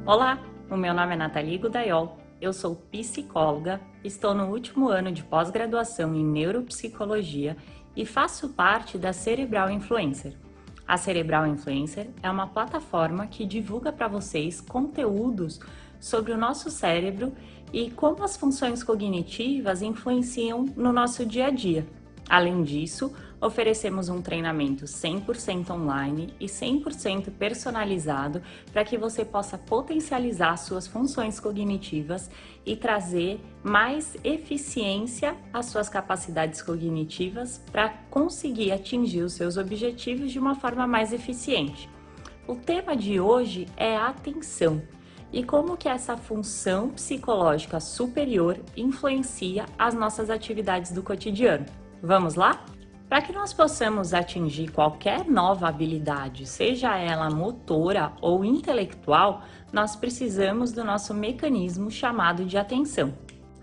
Olá, o meu nome é Nathalie Gudaiol, eu sou psicóloga, estou no último ano de pós-graduação em neuropsicologia e faço parte da Cerebral Influencer. A Cerebral Influencer é uma plataforma que divulga para vocês conteúdos sobre o nosso cérebro e como as funções cognitivas influenciam no nosso dia a dia. Além disso, oferecemos um treinamento 100% online e 100% personalizado para que você possa potencializar suas funções cognitivas e trazer mais eficiência às suas capacidades cognitivas para conseguir atingir os seus objetivos de uma forma mais eficiente. O tema de hoje é a atenção e como que essa função psicológica superior influencia as nossas atividades do cotidiano. Vamos lá? Para que nós possamos atingir qualquer nova habilidade, seja ela motora ou intelectual, nós precisamos do nosso mecanismo chamado de atenção.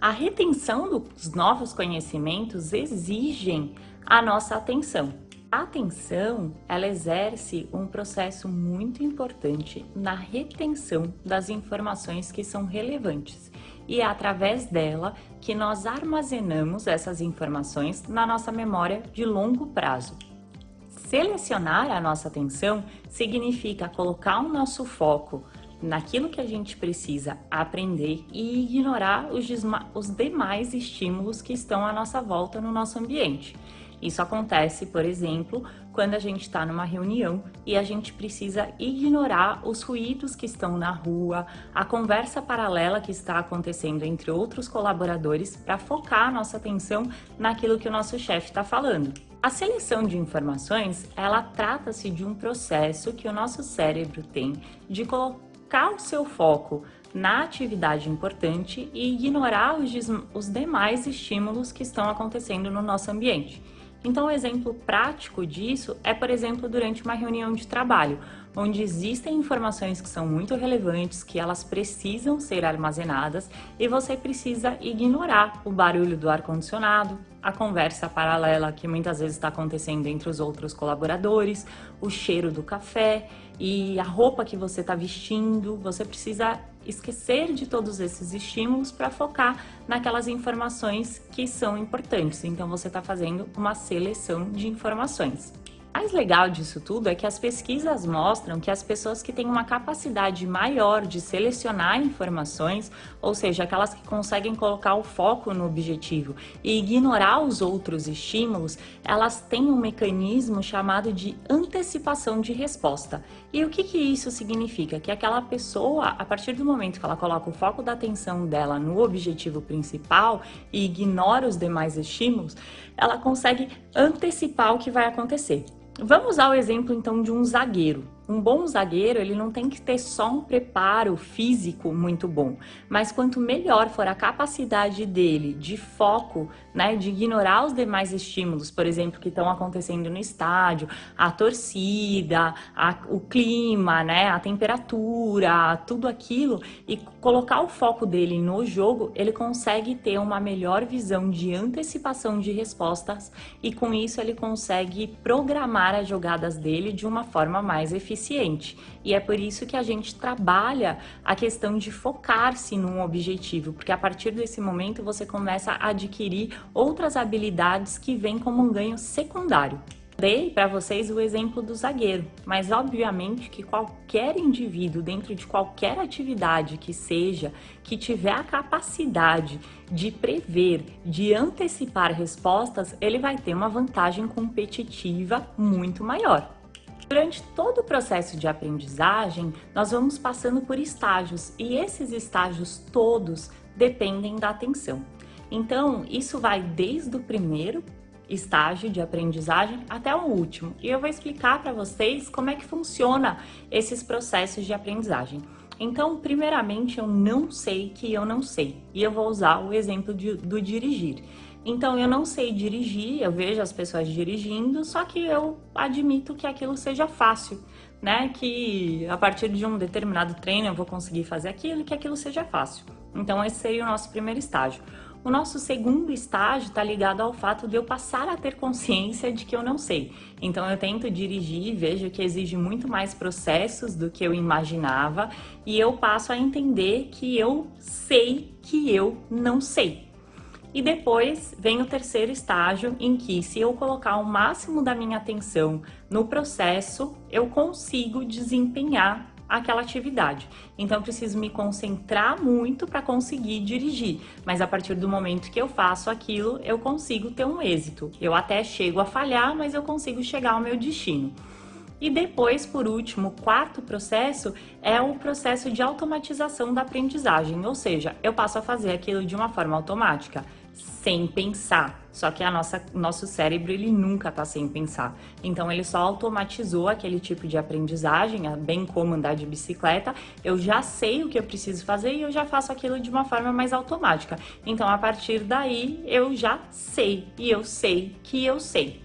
A retenção dos novos conhecimentos exigem a nossa atenção. A atenção, ela exerce um processo muito importante na retenção das informações que são relevantes. E é através dela que nós armazenamos essas informações na nossa memória de longo prazo. Selecionar a nossa atenção significa colocar o nosso foco naquilo que a gente precisa aprender e ignorar os demais estímulos que estão à nossa volta no nosso ambiente. Isso acontece, por exemplo, quando a gente está numa reunião e a gente precisa ignorar os ruídos que estão na rua, a conversa paralela que está acontecendo entre outros colaboradores para focar a nossa atenção naquilo que o nosso chefe está falando. A seleção de informações, ela trata-se de um processo que o nosso cérebro tem de colocar o seu foco na atividade importante e ignorar os demais estímulos que estão acontecendo no nosso ambiente. Então, um exemplo prático disso é, por exemplo, durante uma reunião de trabalho, onde existem informações que são muito relevantes, que elas precisam ser armazenadas e você precisa ignorar o barulho do ar-condicionado, a conversa paralela que muitas vezes está acontecendo entre os outros colaboradores, o cheiro do café e a roupa que você está vestindo. Você precisa esquecer de todos esses estímulos para focar naquelas informações que são importantes. Então você está fazendo uma seleção de informações. O mais legal disso tudo é que as pesquisas mostram que as pessoas que têm uma capacidade maior de selecionar informações, ou seja, aquelas que conseguem colocar o foco no objetivo e ignorar os outros estímulos, elas têm um mecanismo chamado de antecipação de resposta. E o que isso significa? Que aquela pessoa, a partir do momento que ela coloca o foco da atenção dela no objetivo principal e ignora os demais estímulos, ela consegue antecipar o que vai acontecer. Vamos usar o exemplo então de um zagueiro. Um bom zagueiro, ele não tem que ter só um preparo físico muito bom, mas quanto melhor for a capacidade dele de foco, né, de ignorar os demais estímulos, por exemplo, que estão acontecendo no estádio, a torcida, o clima, né, a temperatura, tudo aquilo, e colocar o foco dele no jogo, ele consegue ter uma melhor visão de antecipação de respostas e com isso ele consegue programar as jogadas dele de uma forma mais eficiente. E é por isso que a gente trabalha a questão de focar-se num objetivo, porque a partir desse momento você começa a adquirir outras habilidades que vêm como um ganho secundário. Dei para vocês o exemplo do zagueiro, mas obviamente que qualquer indivíduo dentro de qualquer atividade que seja, que tiver a capacidade de prever, de antecipar respostas, ele vai ter uma vantagem competitiva muito maior. Durante todo o processo de aprendizagem, nós vamos passando por estágios e esses estágios todos dependem da atenção. Então, isso vai desde o primeiro estágio de aprendizagem até o último. E eu vou explicar para vocês como é que funciona esses processos de aprendizagem. Então, primeiramente, eu não sei que eu não sei. E eu vou usar o exemplo do dirigir. Então, eu não sei dirigir, eu vejo as pessoas dirigindo, só que eu admito que aquilo seja fácil, né? Que a partir de um determinado treino eu vou conseguir fazer aquilo e que aquilo seja fácil. Então, esse seria o nosso primeiro estágio. O nosso segundo estágio está ligado ao fato de eu passar a ter consciência de que eu não sei. Então eu tento dirigir e vejo que exige muito mais processos do que eu imaginava e eu passo a entender que eu sei que eu não sei. E depois vem o terceiro estágio, em que, se eu colocar o máximo da minha atenção no processo, eu consigo desempenhar aquela atividade. Então, eu preciso me concentrar muito para conseguir dirigir, mas a partir do momento que eu faço aquilo, eu consigo ter um êxito. Eu até chego a falhar, mas eu consigo chegar ao meu destino. E depois, por último, o quarto processo é o processo de automatização da aprendizagem, ou seja, eu passo a fazer aquilo de uma forma automática, sem pensar. Só que nosso cérebro, ele nunca está sem pensar. Então, ele só automatizou aquele tipo de aprendizagem, bem como andar de bicicleta. Eu já sei o que eu preciso fazer e eu já faço aquilo de uma forma mais automática. Então, a partir daí, eu já sei e eu sei que eu sei.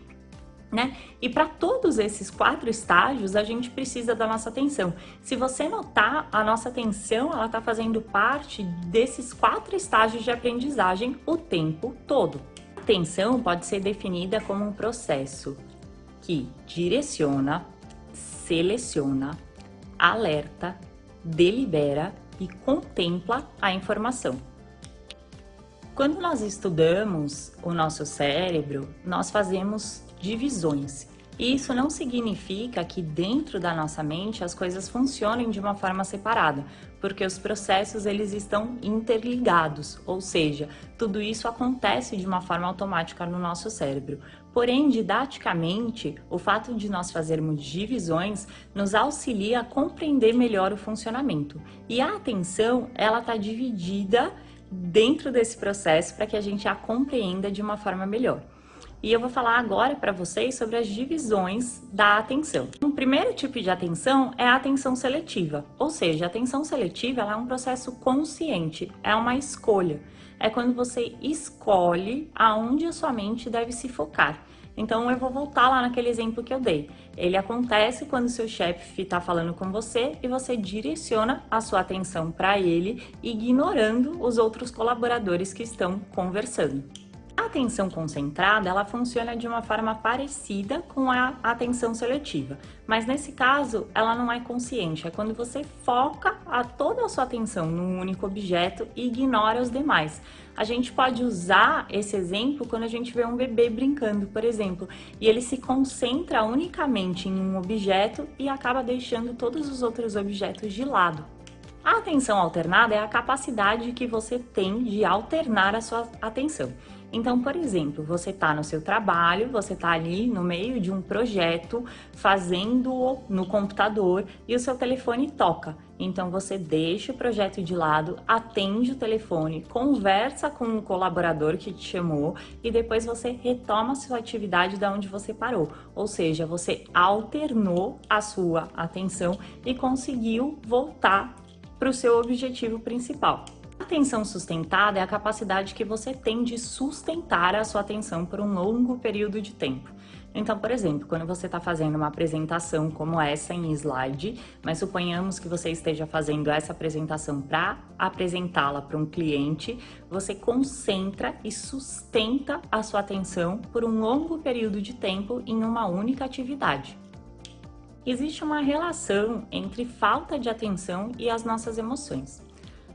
Né? E para todos esses 4 estágios, a gente precisa da nossa atenção. Se você notar, a nossa atenção, ela está fazendo parte desses 4 estágios de aprendizagem o tempo todo. A atenção pode ser definida como um processo que direciona, seleciona, alerta, delibera e contempla a informação. Quando nós estudamos o nosso cérebro, nós fazemos divisões. E isso não significa que dentro da nossa mente as coisas funcionem de uma forma separada, porque os processos eles estão interligados, ou seja, tudo isso acontece de uma forma automática no nosso cérebro. Porém, didaticamente, o fato de nós fazermos divisões nos auxilia a compreender melhor o funcionamento. E a atenção, ela está dividida dentro desse processo para que a gente a compreenda de uma forma melhor. E eu vou falar agora para vocês sobre as divisões da atenção. O primeiro tipo de atenção é a atenção seletiva, ou seja, a atenção seletiva ela é um processo consciente, é uma escolha. É quando você escolhe aonde a sua mente deve se focar. Então eu vou voltar lá naquele exemplo que eu dei. Ele acontece quando seu chefe está falando com você e você direciona a sua atenção para ele, ignorando os outros colaboradores que estão conversando. A atenção concentrada, ela funciona de uma forma parecida com a atenção seletiva, mas nesse caso, ela não é consciente, é quando você foca toda a sua atenção num único objeto e ignora os demais. A gente pode usar esse exemplo quando a gente vê um bebê brincando, por exemplo, e ele se concentra unicamente em um objeto e acaba deixando todos os outros objetos de lado. A atenção alternada é a capacidade que você tem de alternar a sua atenção. Então, por exemplo, você está no seu trabalho, você está ali no meio de um projeto, fazendo no computador e o seu telefone toca. Então, você deixa o projeto de lado, atende o telefone, conversa com o colaborador que te chamou e depois você retoma a sua atividade da onde você parou. Ou seja, você alternou a sua atenção e conseguiu voltar para o seu objetivo principal. A atenção sustentada é a capacidade que você tem de sustentar a sua atenção por um longo período de tempo. Então, por exemplo, quando você está fazendo uma apresentação como essa em slide, mas suponhamos que você esteja fazendo essa apresentação para apresentá-la para um cliente, você concentra e sustenta a sua atenção por um longo período de tempo em uma única atividade. Existe uma relação entre falta de atenção e as nossas emoções.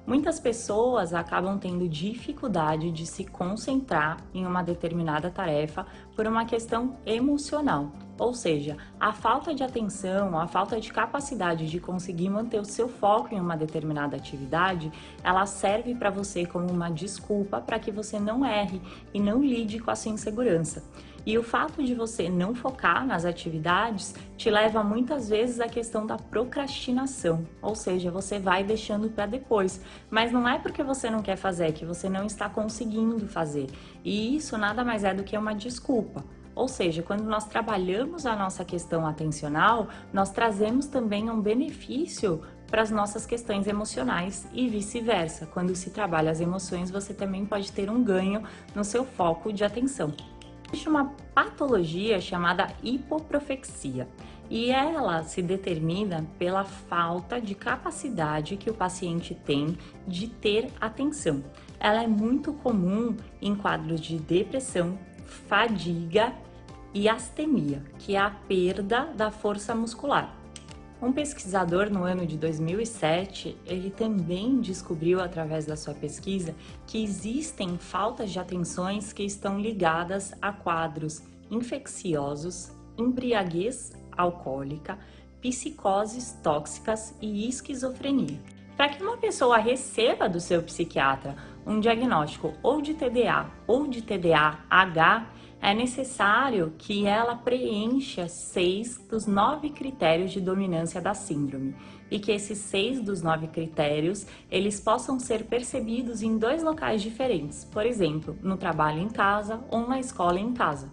Muitas pessoas acabam tendo dificuldade de se concentrar em uma determinada tarefa por uma questão emocional, ou seja, a falta de atenção, a falta de capacidade de conseguir manter o seu foco em uma determinada atividade, ela serve para você como uma desculpa para que você não erre e não lide com a sua insegurança. E o fato de você não focar nas atividades te leva muitas vezes à questão da procrastinação, ou seja, você vai deixando para depois. Mas não é porque você não quer fazer, é que você não está conseguindo fazer. E isso nada mais é do que uma desculpa. Ou seja, quando nós trabalhamos a nossa questão atencional, nós trazemos também um benefício para as nossas questões emocionais e vice-versa. Quando se trabalha as emoções, você também pode ter um ganho no seu foco de atenção. Existe uma patologia chamada hipoprofexia e ela se determina pela falta de capacidade que o paciente tem de ter atenção. ela é muito comum em quadros de depressão, fadiga e astemia, que é a perda da força muscular. Um pesquisador no ano de 2007, ele também descobriu através da sua pesquisa que existem faltas de atenções que estão ligadas a quadros infecciosos, embriaguez alcoólica, psicoses tóxicas e esquizofrenia. Para que uma pessoa receba do seu psiquiatra um diagnóstico ou de TDA ou de TDAH, é necessário que ela preencha 6 dos 9 critérios de dominância da síndrome e que esses 6 dos 9 critérios eles possam ser percebidos em 2 locais diferentes, por exemplo, no trabalho em casa ou na escola em casa.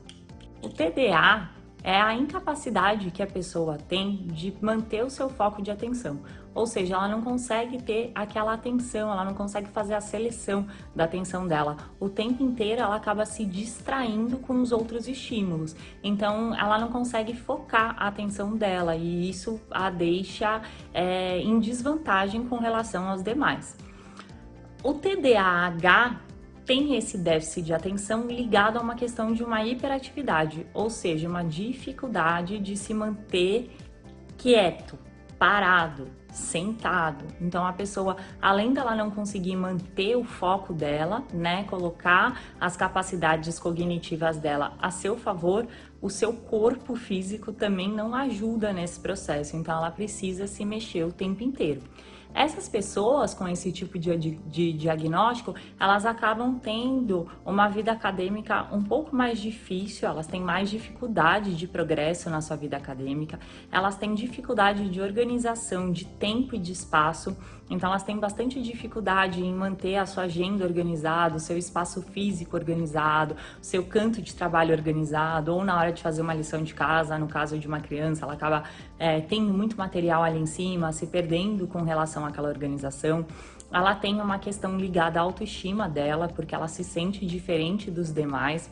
O TDA é a incapacidade que a pessoa tem de manter o seu foco de atenção, ou seja, ela não consegue ter aquela atenção, ela não consegue fazer a seleção da atenção dela. O tempo inteiro ela acaba se distraindo com os outros estímulos, então ela não consegue focar a atenção dela e isso a deixa em desvantagem com relação aos demais. O TDAH tem esse déficit de atenção ligado a uma questão de uma hiperatividade, ou seja, uma dificuldade de se manter quieto, parado, sentado. Então a pessoa, além dela não conseguir manter o foco dela, né, colocar as capacidades cognitivas dela a seu favor, o seu corpo físico também não ajuda nesse processo, então ela precisa se mexer o tempo inteiro. Essas pessoas com esse tipo de diagnóstico, elas acabam tendo uma vida acadêmica um pouco mais difícil, elas têm mais dificuldade de progresso na sua vida acadêmica, elas têm dificuldade de organização de tempo e de espaço, então elas têm bastante dificuldade em manter a sua agenda organizada, o seu espaço físico organizado, o seu canto de trabalho organizado, ou na hora de fazer uma lição de casa, no caso de uma criança, ela acaba tendo muito material ali em cima, se perdendo com relação àquela organização. Ela tem uma questão ligada à autoestima dela, porque ela se sente diferente dos demais,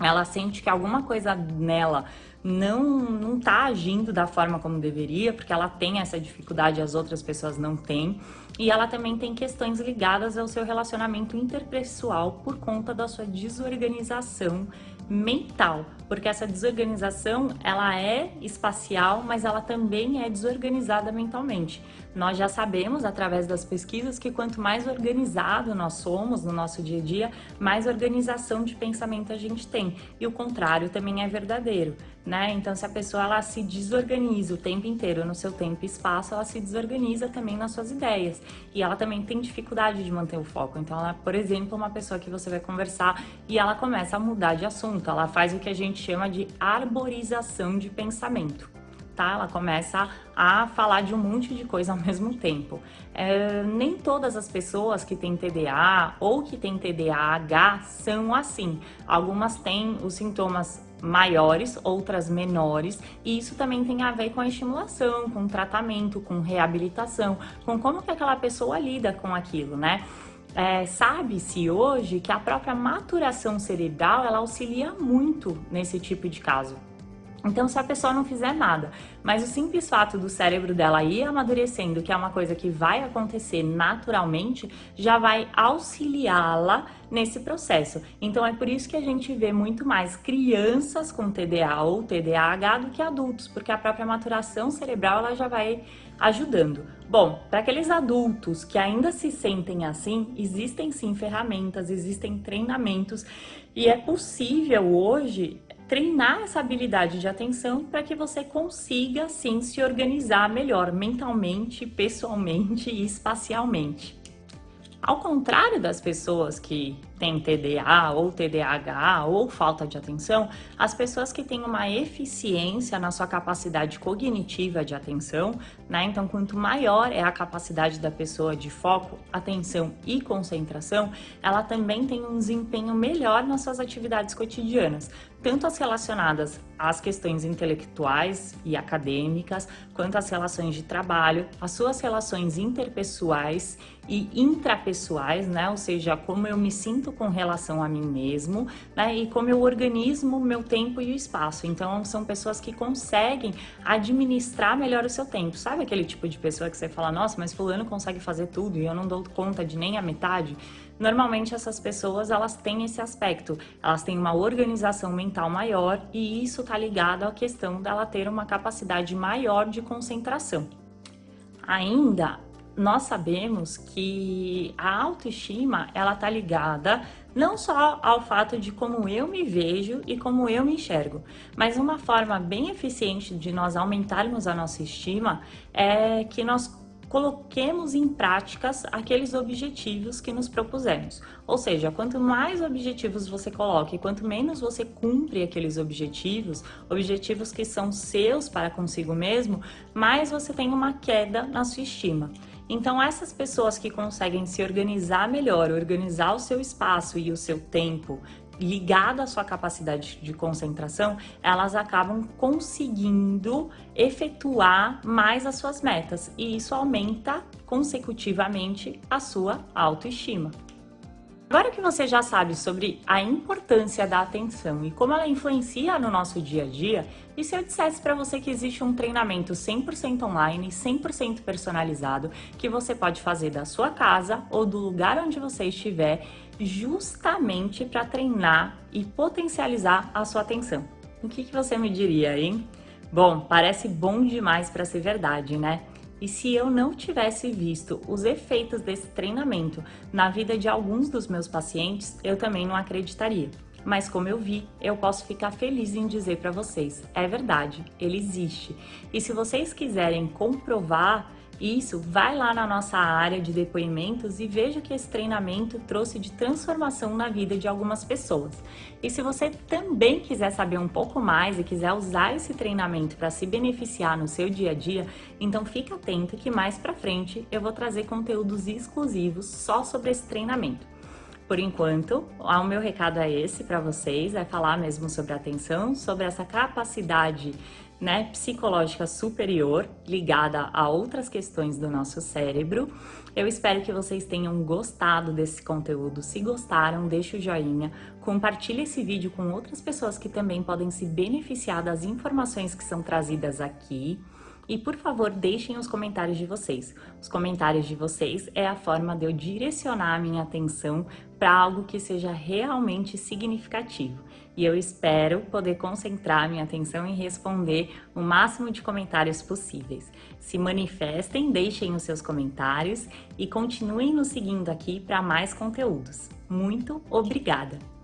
ela sente que alguma coisa nela não tá agindo da forma como deveria, porque ela tem essa dificuldade, as outras pessoas não têm. E ela também tem questões ligadas ao seu relacionamento interpessoal por conta da sua desorganização mental, porque essa desorganização ela é espacial, mas ela também é desorganizada mentalmente. Nós já sabemos através das pesquisas que quanto mais organizado nós somos no nosso dia a dia, mais organização de pensamento a gente tem. E o contrário também é verdadeiro, né? Então, se a pessoa ela se desorganiza o tempo inteiro no seu tempo e espaço, ela se desorganiza também nas suas ideias. E ela também tem dificuldade de manter o foco. Então, ela, por exemplo, uma pessoa que você vai conversar e ela começa a mudar de assunto. Ela faz o que a gente chama de arborização de pensamento. Tá? Ela começa a falar de um monte de coisa ao mesmo tempo. Nem todas as pessoas que têm TDA ou que têm TDAH são assim. Algumas têm os sintomas maiores, outras menores, e isso também tem a ver com a estimulação, com o tratamento, com reabilitação, com como que aquela pessoa lida com aquilo, né? Sabe-se hoje que a própria maturação cerebral ela auxilia muito nesse tipo de caso. Então, se a pessoa não fizer nada, mas o simples fato do cérebro dela ir amadurecendo, que é uma coisa que vai acontecer naturalmente, já vai auxiliá-la nesse processo. Então, é por isso que a gente vê muito mais crianças com TDA ou TDAH do que adultos, porque a própria maturação cerebral ela já vai ajudando. Bom, para aqueles adultos que ainda se sentem assim, existem sim ferramentas, existem treinamentos e é possível hoje treinar essa habilidade de atenção para que você consiga, sim, se organizar melhor mentalmente, pessoalmente e espacialmente. Ao contrário das pessoas que têm TDA ou TDAH ou falta de atenção, as pessoas que têm uma eficiência na sua capacidade cognitiva de atenção, né? Então, quanto maior é a capacidade da pessoa de foco, atenção e concentração, ela também tem um desempenho melhor nas suas atividades cotidianas, tanto as relacionadas às questões intelectuais e acadêmicas, quanto as relações de trabalho, as suas relações interpessoais e intrapessoais, né? Ou seja, como eu me sinto com relação a mim mesmo, né? E como eu organizo o meu tempo e o espaço. Então, são pessoas que conseguem administrar melhor o seu tempo. Sabe aquele tipo de pessoa que você fala, nossa, mas fulano consegue fazer tudo e eu não dou conta de nem a metade? Normalmente essas pessoas, elas têm esse aspecto, elas têm uma organização mental maior e isso está ligado à questão dela ter uma capacidade maior de concentração. Ainda, nós sabemos que a autoestima, ela está ligada não só ao fato de como eu me vejo e como eu me enxergo, mas uma forma bem eficiente de nós aumentarmos a nossa estima é que nós coloquemos em práticas aqueles objetivos que nos propusemos. Ou seja, quanto mais objetivos você coloca e quanto menos você cumpre aqueles objetivos, objetivos que são seus para consigo mesmo, mais você tem uma queda na sua estima. Então, essas pessoas que conseguem se organizar melhor, organizar o seu espaço e o seu tempo, ligado à sua capacidade de concentração, elas acabam conseguindo efetuar mais as suas metas e isso aumenta consecutivamente a sua autoestima. Agora que você já sabe sobre a importância da atenção e como ela influencia no nosso dia a dia, e se eu dissesse para você que existe um treinamento 100% online, 100% personalizado, que você pode fazer da sua casa ou do lugar onde você estiver, justamente para treinar e potencializar a sua atenção? O que você me diria, hein? Bom, parece bom demais para ser verdade, né? E se eu não tivesse visto os efeitos desse treinamento na vida de alguns dos meus pacientes, eu também não acreditaria. Mas como eu vi, eu posso ficar feliz em dizer para vocês, é verdade, ele existe. E se vocês quiserem comprovar isso, vai lá na nossa área de depoimentos e veja o que esse treinamento trouxe de transformação na vida de algumas pessoas. E se você também quiser saber um pouco mais e quiser usar esse treinamento para se beneficiar no seu dia a dia, então fica atento que mais para frente eu vou trazer conteúdos exclusivos só sobre esse treinamento. Por enquanto, o meu recado é esse para vocês, é falar mesmo sobre a atenção, sobre essa capacidade psicológica superior ligada a outras questões do nosso cérebro. Eu espero que vocês tenham gostado desse conteúdo. Se gostaram, deixe o joinha, compartilhe esse vídeo com outras pessoas que também podem se beneficiar das informações que são trazidas aqui. E, por favor, deixem os comentários de vocês. Os comentários de vocês é a forma de eu direcionar a minha atenção para algo que seja realmente significativo. E eu espero poder concentrar a minha atenção em responder o máximo de comentários possíveis. Se manifestem, deixem os seus comentários e continuem nos seguindo aqui para mais conteúdos. Muito obrigada!